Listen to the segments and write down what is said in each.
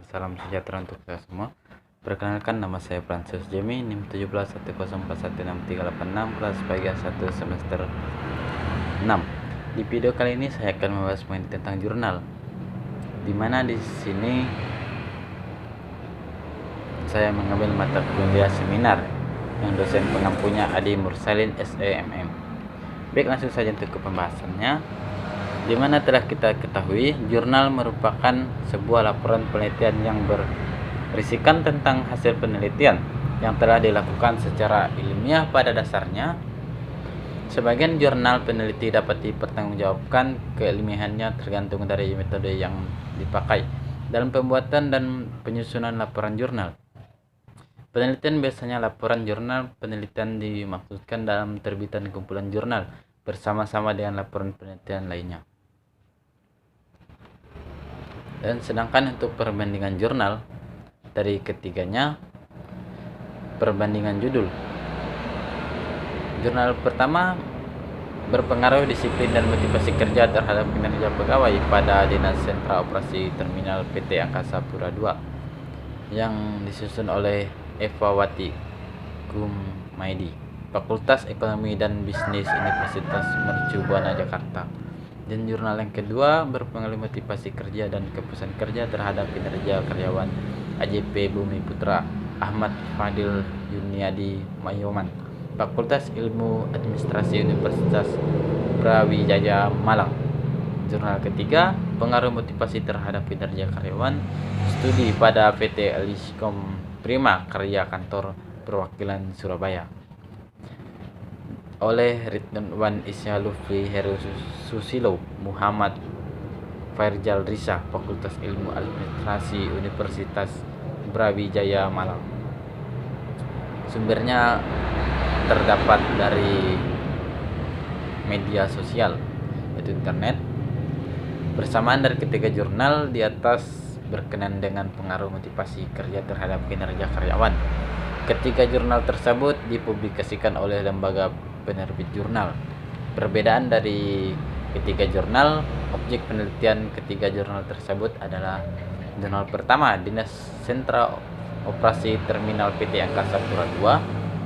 salam sejahtera untuk kita semua. Perkenalkan, nama saya Francis Jemi, NIM 1710416386, kelas PG 1 semester 6. Di video kali ini saya akan membahas mengenai tentang jurnal, dimana di sini saya mengambil mata kuliah seminar yang dosen pengampunya Adi Mursalin SEMM. Baik, langsung saja untuk ke pembahasannya. Di mana telah kita ketahui, jurnal merupakan sebuah laporan penelitian yang berisikan tentang hasil penelitian yang telah dilakukan secara ilmiah. Pada dasarnya, sebagian jurnal peneliti dapat dipertanggungjawabkan keilmiahannya tergantung dari metode yang dipakai dalam pembuatan dan penyusunan laporan jurnal. Penelitian biasanya laporan jurnal penelitian dimaksudkan dalam terbitan kumpulan jurnal bersama-sama dengan laporan penelitian lainnya. Dan sedangkan untuk perbandingan jurnal, dari ketiganya perbandingan judul. Jurnal pertama berpengaruh disiplin dan motivasi kerja terhadap kinerja pegawai pada Dinas Sentra Operasi Terminal PT Angkasa Pura II yang disusun oleh Eva Wati Kumaidi, Fakultas Ekonomi dan Bisnis Universitas Mercu Buana Jakarta. Dan jurnal yang kedua berpengaruh motivasi kerja dan kepuasan kerja terhadap kinerja karyawan AJP Bumi Putra Ahmad Fadil Yuniadi Mayoman, Fakultas Ilmu Administrasi Universitas Brawijaya Malang. Jurnal ketiga pengaruh motivasi terhadap kinerja karyawan studi pada PT Eliskom Prima Karya Kantor Perwakilan Surabaya oleh Ridwan Isya Lufri Heru Susilo Muhammad Fairjal Risa, Fakultas Ilmu Administrasi Universitas Brawijaya Malang. Sumbernya terdapat dari media sosial, yaitu internet. Bersamaan dari ketiga jurnal di atas berkenaan dengan pengaruh motivasi kerja terhadap kinerja karyawan. Ketiga jurnal tersebut dipublikasikan oleh lembaga penerbit jurnal. Perbedaan dari ketiga jurnal, objek penelitian ketiga jurnal tersebut adalah jurnal pertama Dinas Sentra Operasi Terminal PT Angkasa Pura II,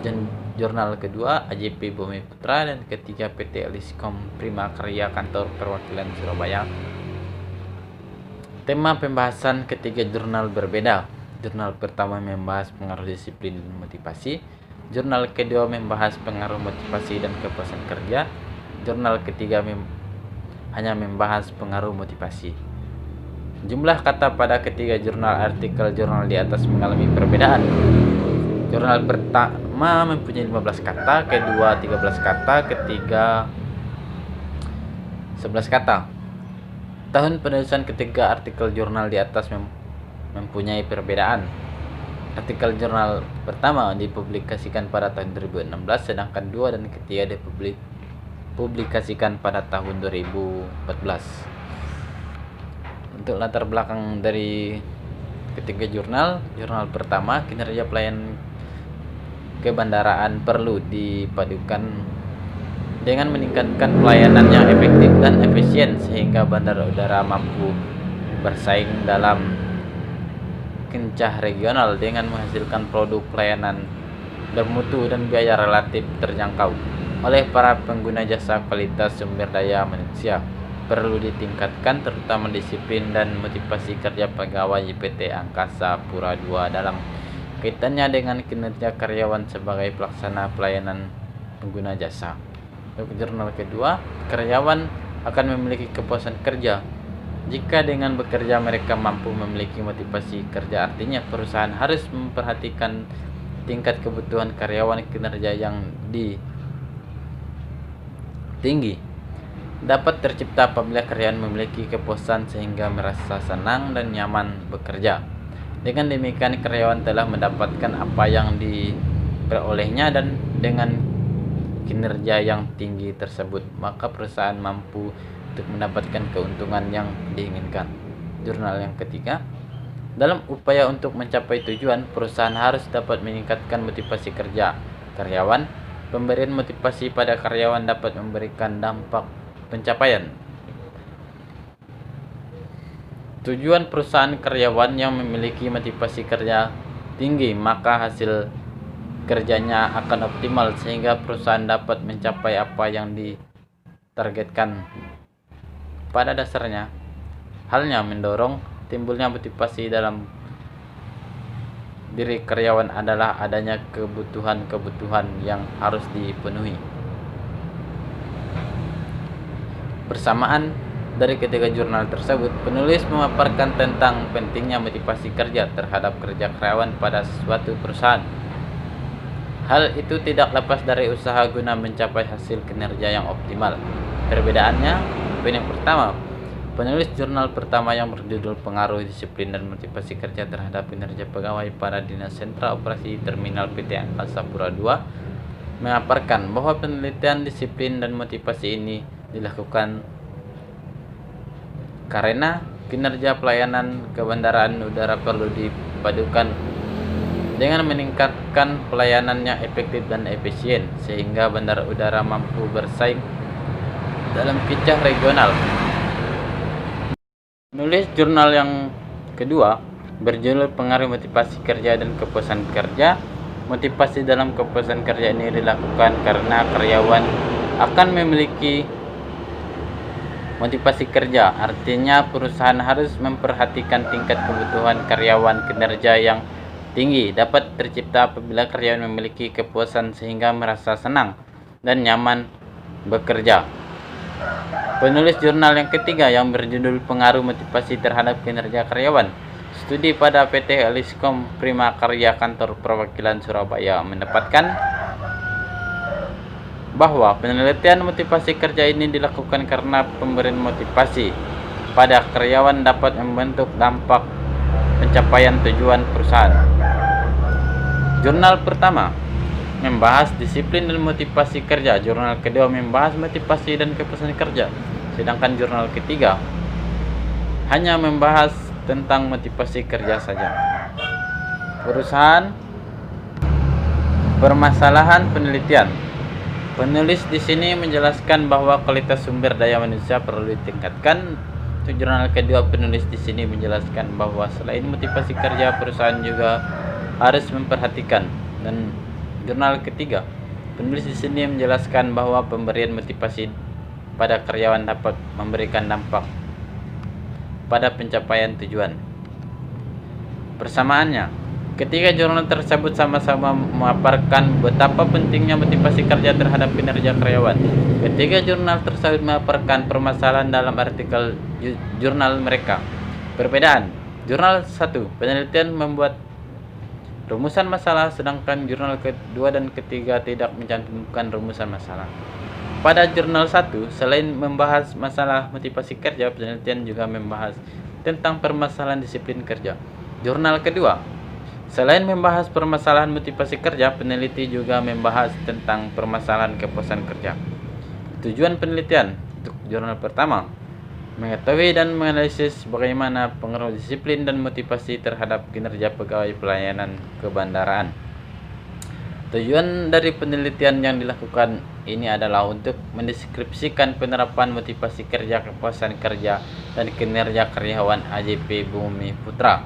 dan jurnal kedua AJP Bumi Putra, dan ketiga PT Eliskom Prima Karya Kantor Perwakilan Surabaya. Tema pembahasan ketiga jurnal berbeda. Jurnal pertama membahas pengaruh disiplin dan motivasi. Jurnal kedua membahas pengaruh motivasi dan kepuasan kerja. Jurnal ketiga hanya membahas pengaruh motivasi. Jumlah kata pada ketiga jurnal artikel jurnal di atas mengalami perbedaan. Jurnal pertama mempunyai 15 kata, kedua 13 kata, ketiga 11 kata. Tahun penulisan ketiga artikel jurnal di atas mempunyai perbedaan. Artikel jurnal pertama dipublikasikan pada tahun 2016, sedangkan dua dan ketiga dipublikasikan pada tahun 2014. Untuk latar belakang dari ketiga jurnal, jurnal pertama, kinerja pelayan kebandaraan perlu dipadukan dengan meningkatkan pelayanan yang efektif dan efisien sehingga bandara udara mampu bersaing dalam kancah regional dengan menghasilkan produk pelayanan bermutu dan biaya relatif terjangkau oleh para pengguna jasa. Kualitas sumber daya manusia perlu ditingkatkan, terutama disiplin dan motivasi kerja pegawai PT Angkasa Pura II dalam kaitannya dengan kinerja karyawan sebagai pelaksana pelayanan pengguna jasa. Untuk jurnal kedua, karyawan akan memiliki kepuasan kerja jika dengan bekerja mereka mampu memiliki motivasi kerja. Artinya perusahaan harus memperhatikan tingkat kebutuhan karyawan. Kinerja yang tinggi dapat tercipta apabila karyawan memiliki kepuasan sehingga merasa senang dan nyaman bekerja. Dengan demikian karyawan telah mendapatkan apa yang diperolehnya, dan dengan kinerja yang tinggi tersebut maka perusahaan mampu untuk mendapatkan keuntungan yang diinginkan. Jurnal yang ketiga, dalam upaya untuk mencapai tujuan, perusahaan harus dapat meningkatkan motivasi kerja karyawan. Pemberian motivasi pada karyawan dapat memberikan dampak pencapaian Tujuan perusahaan karyawan yang memiliki motivasi kerja tinggi, maka hasil kerjanya akan optimal sehingga perusahaan dapat mencapai apa yang ditargetkan. Pada dasarnya, halnya mendorong timbulnya motivasi dalam diri karyawan adalah adanya kebutuhan-kebutuhan yang harus dipenuhi. Bersamaan dari ketiga jurnal tersebut, penulis memaparkan tentang pentingnya motivasi kerja terhadap kerja karyawan pada suatu perusahaan. Hal itu tidak lepas dari usaha guna mencapai hasil kinerja yang optimal. Perbedaannya, poin yang pertama, penulis jurnal pertama yang berjudul Pengaruh Disiplin dan Motivasi Kerja terhadap Kinerja Pegawai pada Dinas Sentra Operasi Terminal PT Angkasa Pura II memaparkan bahwa penelitian disiplin dan motivasi ini dilakukan karena kinerja pelayanan kebandaraan udara perlu dipadukan dengan meningkatkan pelayanan yang efektif dan efisien sehingga bandara udara mampu bersaing dalam kancah regional. Penulis jurnal yang kedua berjudul Pengaruh Motivasi Kerja dan Kepuasan Kerja. Motivasi dalam kepuasan kerja ini dilakukan karena karyawan akan memiliki motivasi kerja, artinya perusahaan harus memperhatikan tingkat kebutuhan karyawan. Kinerja yang tinggi dapat tercipta apabila karyawan memiliki kepuasan sehingga merasa senang dan nyaman bekerja. Penulis jurnal yang ketiga yang berjudul Pengaruh Motivasi Terhadap Kinerja Karyawan. Studi pada PT Eliskom Prima Karya Kantor Perwakilan Surabaya mendapatkan bahwa penelitian motivasi kerja ini dilakukan karena pemberian motivasi pada karyawan dapat membentuk dampak pencapaian tujuan perusahaan. Jurnal pertama membahas disiplin dan motivasi kerja, jurnal kedua membahas motivasi dan kepuasan kerja, sedangkan jurnal ketiga hanya membahas tentang motivasi kerja saja. Perusahaan, permasalahan penelitian. Penulis di sini menjelaskan bahwa kualitas sumber daya manusia perlu ditingkatkan. Untuk jurnal kedua, penulis di sini menjelaskan bahwa selain motivasi kerja, perusahaan juga harus memperhatikan. Dan jurnal ketiga, penulis di sini menjelaskan bahwa pemberian motivasi pada karyawan dapat memberikan dampak pada pencapaian tujuan. Persamaannya, ketiga jurnal tersebut sama-sama memaparkan betapa pentingnya motivasi kerja terhadap kinerja karyawan. Ketiga jurnal tersebut memaparkan permasalahan dalam artikel jurnal mereka. Perbedaan, jurnal 1 penelitian membuat rumusan masalah, sedangkan jurnal kedua dan ketiga tidak mencantumkan rumusan masalah. Pada jurnal 1, selain membahas masalah motivasi kerja, penelitian juga membahas tentang permasalahan disiplin kerja. Jurnal kedua, selain membahas permasalahan motivasi kerja, peneliti juga membahas tentang permasalahan kepuasan kerja. Tujuan penelitian untuk jurnal pertama, mengetahui dan menganalisis bagaimana pengaruh disiplin dan motivasi terhadap kinerja pegawai pelayanan kebandaraan. Tujuan dari penelitian yang dilakukan ini adalah untuk mendeskripsikan penerapan motivasi kerja, kepuasan kerja, dan kinerja karyawan AJP Bumi Putra.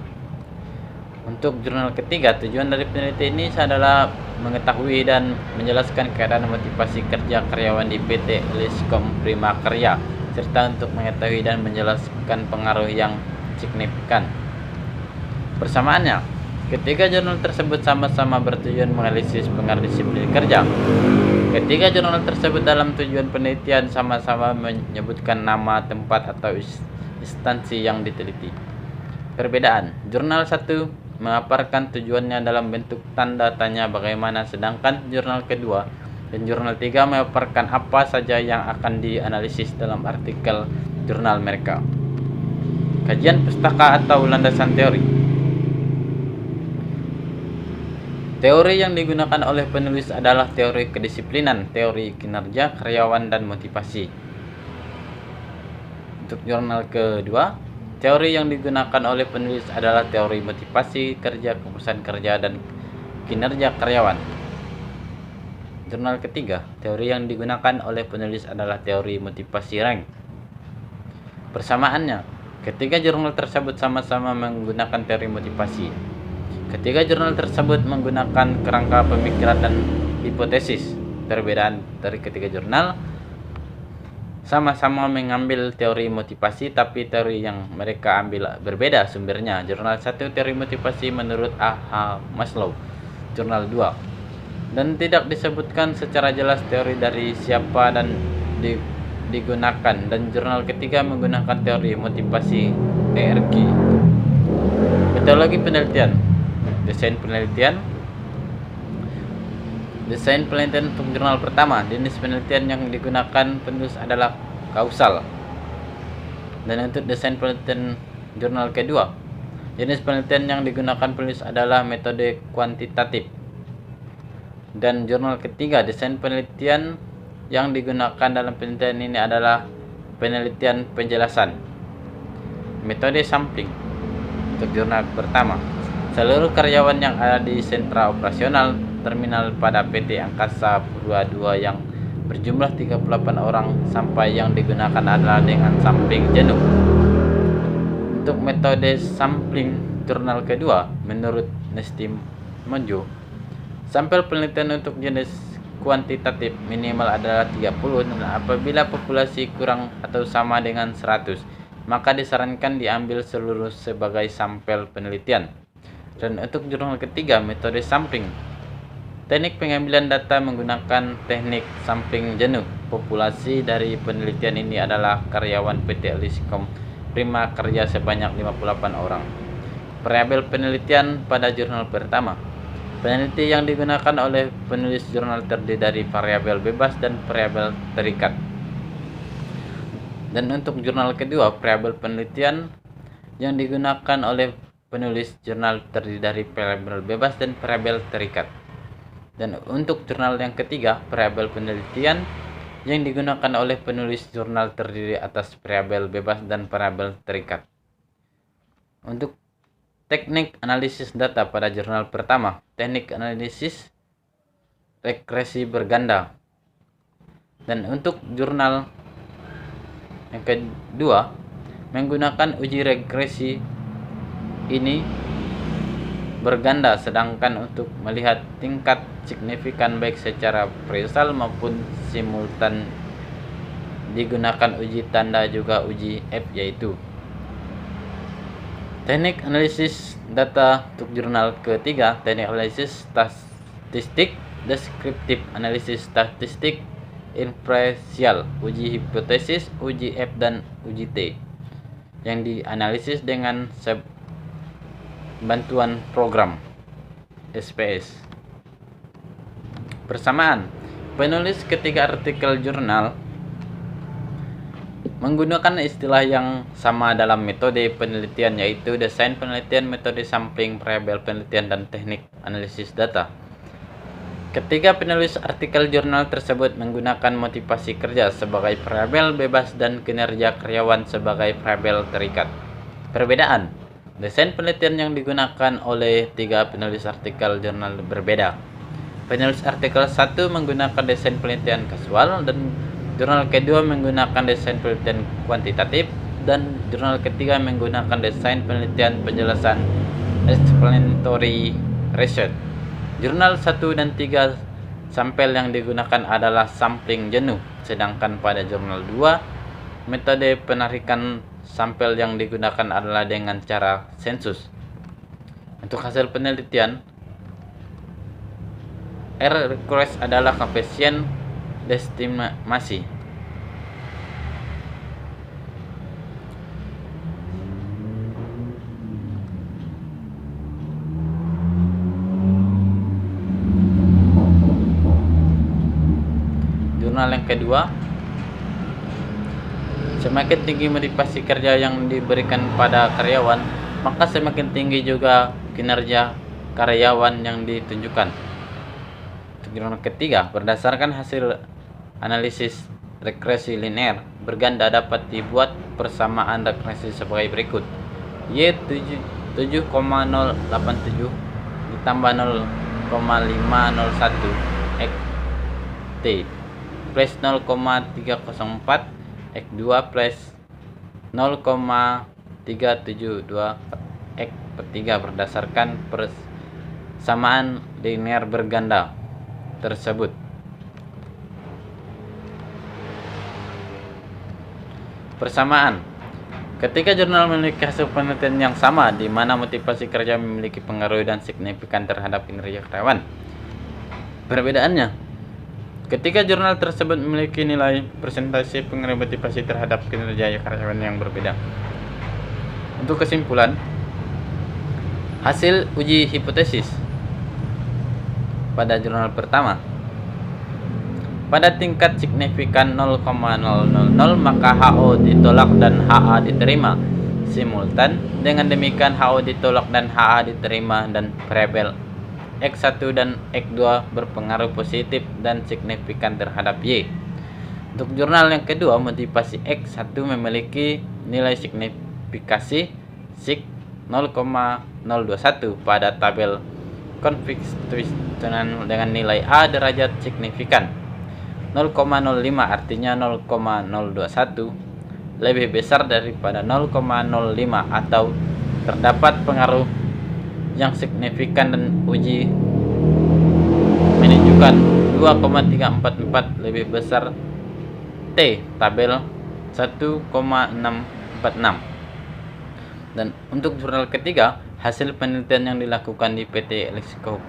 Untuk jurnal ketiga, tujuan dari penelitian ini adalah mengetahui dan menjelaskan keadaan motivasi kerja karyawan di PT Eliskom Prima Karya, serta untuk mengetahui dan menjelaskan pengaruh yang signifikan. Bersamaannya, ketiga jurnal tersebut sama-sama bertujuan menganalisis pengaruh disiplin kerja. Ketiga jurnal tersebut dalam tujuan penelitian sama-sama menyebutkan nama, tempat, atau instansi yang diteliti. Perbedaan, jurnal 1 memaparkan tujuannya dalam bentuk tanda tanya bagaimana, sedangkan jurnal kedua dan jurnal 3 memaparkan apa saja yang akan dianalisis dalam artikel jurnal mereka. Kajian pustaka atau landasan teori. Teori yang digunakan oleh penulis adalah teori kedisiplinan, teori kinerja karyawan, dan motivasi. Untuk jurnal kedua, teori yang digunakan oleh penulis adalah teori motivasi kerja, kepuasan kerja, dan kinerja karyawan. Jurnal ketiga, teori yang digunakan oleh penulis adalah teori motivasi rank. Persamaannya, Ketiga jurnal tersebut sama-sama menggunakan teori motivasi. Ketiga jurnal tersebut menggunakan kerangka pemikiran dan hipotesis. Perbedaan dari ketiga jurnal sama-sama mengambil teori motivasi, tapi teori yang mereka ambil berbeda sumbernya. Jurnal 1 teori motivasi menurut A.H. Maslow, jurnal 2, dan tidak disebutkan secara jelas teori dari siapa dan digunakan, dan jurnal ketiga menggunakan teori motivasi ERG. Metodologi penelitian. Desain penelitian untuk jurnal pertama. Jenis penelitian yang digunakan penulis adalah kausal. Dan untuk desain penelitian jurnal kedua, jenis penelitian yang digunakan penulis adalah metode kuantitatif. Dan jurnal ketiga, desain penelitian yang digunakan dalam penelitian ini adalah penelitian penjelasan. Metode sampling. Untuk jurnal pertama, seluruh karyawan yang ada di sentra operasional terminal pada PT Angkasa Pura II yang berjumlah 38 orang sampai yang digunakan adalah dengan sampling jenuh. Untuk metode sampling jurnal kedua, menurut Nesty Monjo, sampel penelitian untuk jenis kuantitatif minimal adalah 30, dan apabila populasi kurang atau sama dengan 100, maka disarankan diambil seluruh sebagai sampel penelitian. Dan untuk jurnal ketiga, metode sampling. Teknik pengambilan data menggunakan teknik sampling jenuh. Populasi dari penelitian ini adalah karyawan PT Eliscom Prima Kerja sebanyak 58 orang. Variabel penelitian pada jurnal pertama. Peneliti yang digunakan oleh penulis jurnal terdiri dari variabel bebas dan variabel terikat. Dan untuk jurnal kedua, variabel penelitian yang digunakan oleh penulis jurnal terdiri dari variabel bebas dan variabel terikat. Dan untuk jurnal yang ketiga, variabel penelitian yang digunakan oleh penulis jurnal terdiri atas variabel bebas dan variabel terikat. Untuk teknik analisis data pada jurnal pertama, teknik analisis regresi berganda. Dan untuk jurnal yang kedua, menggunakan uji regresi ini berganda, sedangkan untuk melihat tingkat signifikan baik secara presal maupun simultan digunakan uji tanda juga uji F, yaitu teknik analisis data. Untuk jurnal ketiga, teknik analisis statistik, deskriptif analisis statistik, inferensial, uji hipotesis, uji F, dan uji T, yang dianalisis dengan bantuan program SPS. Persamaan. Penulis ketiga artikel jurnal menggunakan istilah yang sama dalam metode penelitian, yaitu desain penelitian, metode sampling, variabel penelitian, dan teknik analisis data. Ketiga penulis artikel jurnal tersebut menggunakan motivasi kerja sebagai variabel bebas dan kinerja karyawan sebagai variabel terikat. Perbedaan. Desain penelitian yang digunakan oleh tiga penulis artikel jurnal berbeda. Penulis artikel 1 menggunakan desain penelitian kasual, dan jurnal kedua menggunakan desain penelitian kuantitatif, dan jurnal ketiga menggunakan desain penelitian penjelasan explanatory research. Jurnal 1 dan 3 sampel yang digunakan adalah sampling jenuh, sedangkan pada jurnal 2 metode penarikan sampel yang digunakan adalah dengan cara sensus. Untuk hasil penelitian, R request adalah koefisien destimasi. Jurnal yang kedua, semakin tinggi motivasi kerja yang diberikan pada karyawan, maka semakin tinggi juga kinerja karyawan yang ditunjukkan. Untuk jurnal ketiga, berdasarkan hasil analisis regresi linear berganda dapat dibuat persamaan regresi sebagai berikut. Y 7,087 ditambah 0,501 X T plus 0,304 X2 plus 0,301 372X/3 berdasarkan persamaan linear berganda tersebut. Persamaan. Ketika jurnal memiliki hasil penelitian yang sama di mana motivasi kerja memiliki pengaruh dan signifikan terhadap kinerja karyawan. Perbedaannya, ketika jurnal tersebut memiliki nilai persentase pengaruh motivasi terhadap kinerja karyawan yang berbeda. Untuk kesimpulan, hasil uji hipotesis pada jurnal pertama, pada tingkat signifikan 0,000 maka HO ditolak dan HA diterima simultan. Dengan demikian HO ditolak dan HA diterima dan variabel X1 dan X2 berpengaruh positif dan signifikan terhadap Y. Untuk jurnal yang kedua, motivasi X1 memiliki nilai signifikasi sig 0,021 pada tabel konstitusional dengan nilai A derajat signifikan 0,05, artinya 0,021 lebih besar daripada 0,05 atau terdapat pengaruh yang signifikan dan uji menunjukkan 2,344 lebih besar T tabel 1,646. Dan untuk jurnal ketiga, hasil penelitian yang dilakukan di PT Lexiko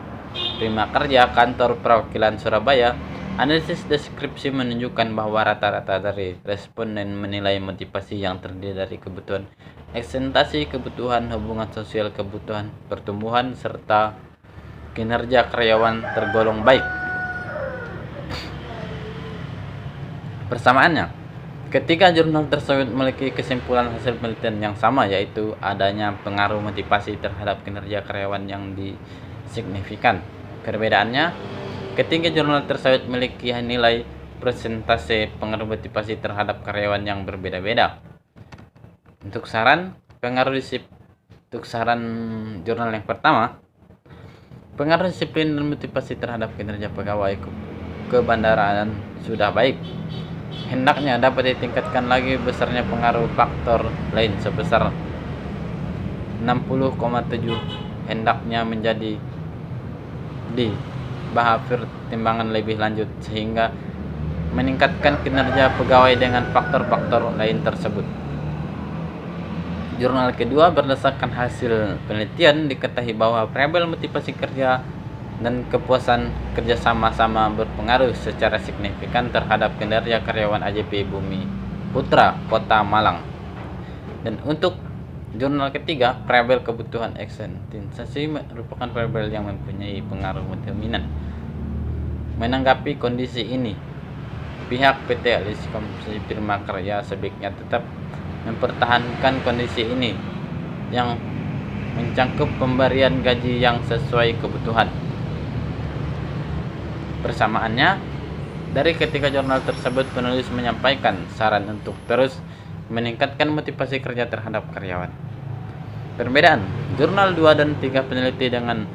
Prima Kerja Kantor Perwakilan Surabaya, analisis deskripsi menunjukkan bahwa rata-rata dari responden menilai motivasi yang terdiri dari kebutuhan eksentasi, kebutuhan hubungan sosial, kebutuhan pertumbuhan, serta kinerja karyawan tergolong baik. Persamaannya, ketika jurnal tersebut memiliki kesimpulan hasil penelitian yang sama, yaitu adanya pengaruh motivasi terhadap kinerja karyawan yang signifikan. Perbedaannya, ketika jurnal tersebut memiliki nilai persentase pengaruh motivasi terhadap karyawan yang berbeda-beda. Untuk saran jurnal yang pertama, pengaruh disiplin dan motivasi terhadap kinerja pegawai kebandaraan sudah baik. Hendaknya dapat ditingkatkan lagi besarnya pengaruh faktor lain sebesar 60,7, hendaknya menjadi di bahan pertimbangan lebih lanjut sehingga meningkatkan kinerja pegawai dengan faktor-faktor lain tersebut. Jurnal kedua, berdasarkan hasil penelitian diketahui bahwa variabel motivasi kerja dan kepuasan kerja sama-sama berpengaruh secara signifikan terhadap kinerja karyawan AJP Bumi Putra Kota Malang. Dan untuk jurnal ketiga, variabel kebutuhan eksentrisasi merupakan variabel yang mempunyai pengaruh dominan. Menanggapi kondisi ini, pihak PT Lexiko Prima Kerja sebaiknya tetap mempertahankan kondisi ini yang mencangkup pemberian gaji yang sesuai kebutuhan. Persamaannya, dari ketiga jurnal tersebut penulis menyampaikan saran untuk terus meningkatkan motivasi kerja terhadap karyawan. Perbedaan, jurnal 2 dan 3 peneliti dengan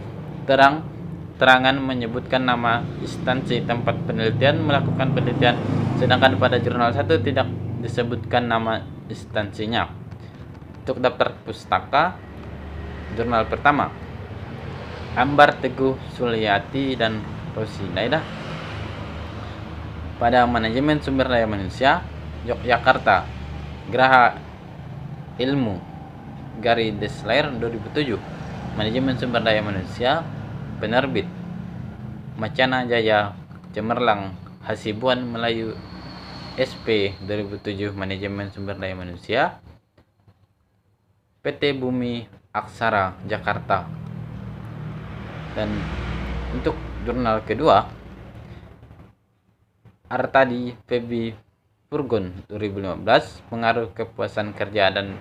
terangan menyebutkan nama instansi tempat penelitian melakukan penelitian, sedangkan pada jurnal 1 tidak disebutkan nama instansinya. Untuk daftar pustaka, jurnal pertama, Ambar Teguh Suliati dan Rosinaida pada manajemen sumber daya manusia, Yogyakarta, Graha Ilmu, Gary Deslayer 2007, manajemen sumber daya manusia, penerbit Macana Jaya, Cemerlang, Hasibuan Melayu SP 2007, manajemen sumber daya manusia, PT Bumi Aksara Jakarta. Dan untuk jurnal kedua, Artadi Febi Purgon 2015, pengaruh kepuasan kerja dan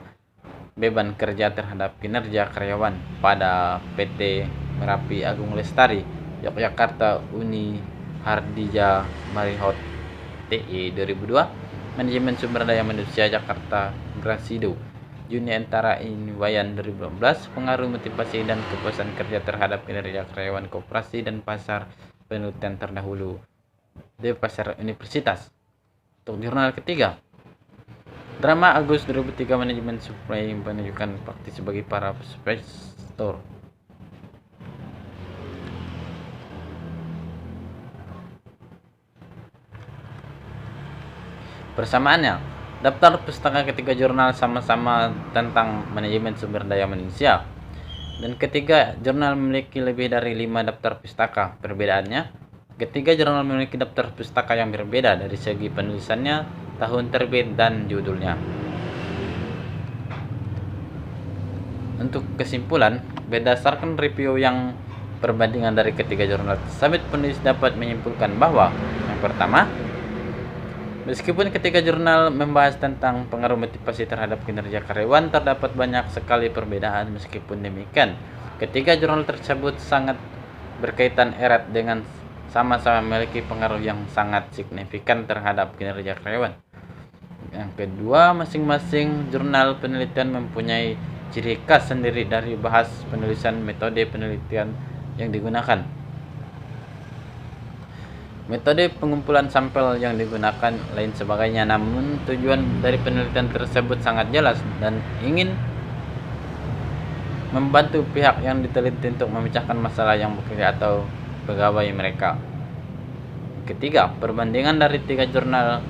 beban kerja terhadap kinerja karyawan pada PT Merapi Agung Lestari, Yogyakarta, Uni Hardija Marihot TE 2002, manajemen sumber daya manusia Jakarta, Grasido, Juni Antara Wayan 2012, pengaruh motivasi dan kepuasan kerja terhadap kinerja karyawan koperasi dan pasar penelitian terdahulu di pasar universitas. Untuk jurnal ketiga, Drama Agustus 2003 manajemen supply menunjukkan fakti sebagai para investor. Persamaannya, daftar pustaka ketiga jurnal sama-sama tentang manajemen sumber daya manusia, dan ketiga jurnal memiliki lebih dari 5 daftar pustaka. Perbedaannya, ketiga jurnal memiliki daftar pustaka yang berbeda dari segi penulisannya, tahun terbit, dan judulnya. Untuk kesimpulan, berdasarkan review yang perbandingan dari ketiga jurnal tersebut, penulis dapat menyimpulkan bahwa yang pertama, meskipun ketiga jurnal membahas tentang pengaruh motivasi terhadap kinerja karyawan, terdapat banyak sekali perbedaan. Meskipun demikian, ketiga jurnal tersebut sangat berkaitan erat dengan sama-sama memiliki pengaruh yang sangat signifikan terhadap kinerja karyawan. Yang kedua, masing-masing jurnal penelitian mempunyai ciri khas sendiri dari bahas penulisan, metode penelitian yang digunakan. Metode pengumpulan sampel yang digunakan lain sebagainya, namun tujuan dari penelitian tersebut sangat jelas dan ingin membantu pihak yang diteliti untuk memecahkan masalah yang bekerja atau pegawai mereka. Ketiga, perbandingan dari tiga jurnal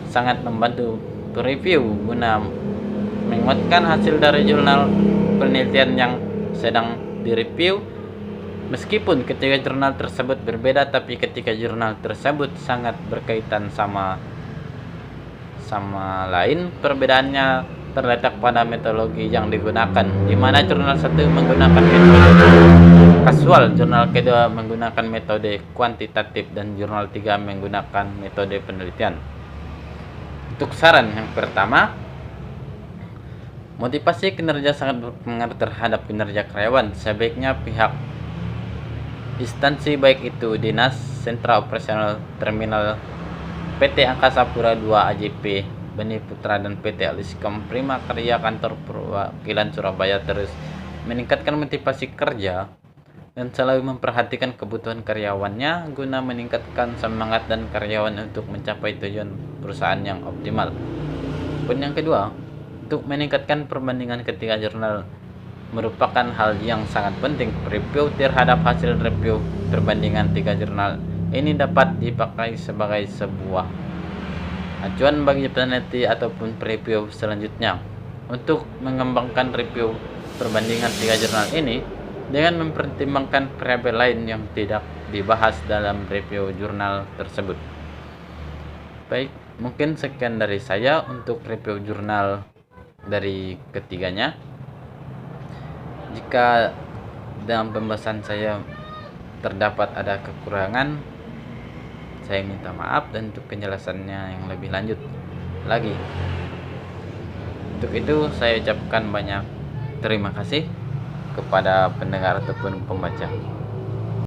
sangat membantu review guna menguatkan hasil dari jurnal penelitian yang sedang direview. Meskipun ketiga jurnal tersebut berbeda, tapi ketiga jurnal tersebut sangat berkaitan sama lain. Perbedaannya terletak pada metodologi yang digunakan, di mana jurnal satu menggunakan metode kasual, jurnal kedua menggunakan metode kuantitatif, dan jurnal 3 menggunakan metode penelitian. Untuk saran yang pertama, motivasi kinerja sangat berpengaruh terhadap kinerja karyawan. Sebaiknya pihak instansi, baik itu dinas, sentra operasional, terminal, PT Angkasa Pura II AJP Beni Putra, dan PT Aliscom Prima Karya Kantor Perwakilan Surabaya terus meningkatkan motivasi kerja dan selalu memperhatikan kebutuhan karyawannya guna meningkatkan semangat dan karyawan untuk mencapai tujuan perusahaan yang optimal. Poin yang kedua, untuk meningkatkan perbandingan ketiga jurnal merupakan hal yang sangat penting. Review terhadap hasil review perbandingan tiga jurnal ini dapat dipakai sebagai sebuah acuan bagi peneliti ataupun review selanjutnya untuk mengembangkan review perbandingan tiga jurnal ini dengan mempertimbangkan variabel lain yang tidak dibahas dalam review jurnal tersebut. Baik, mungkin sekian dari saya untuk review jurnal dari ketiganya. Jika dalam pembahasan saya terdapat ada kekurangan, saya minta maaf, dan untuk penjelasannya yang lebih lanjut lagi, untuk itu saya ucapkan banyak terima kasih kepada pendengar ataupun pembaca.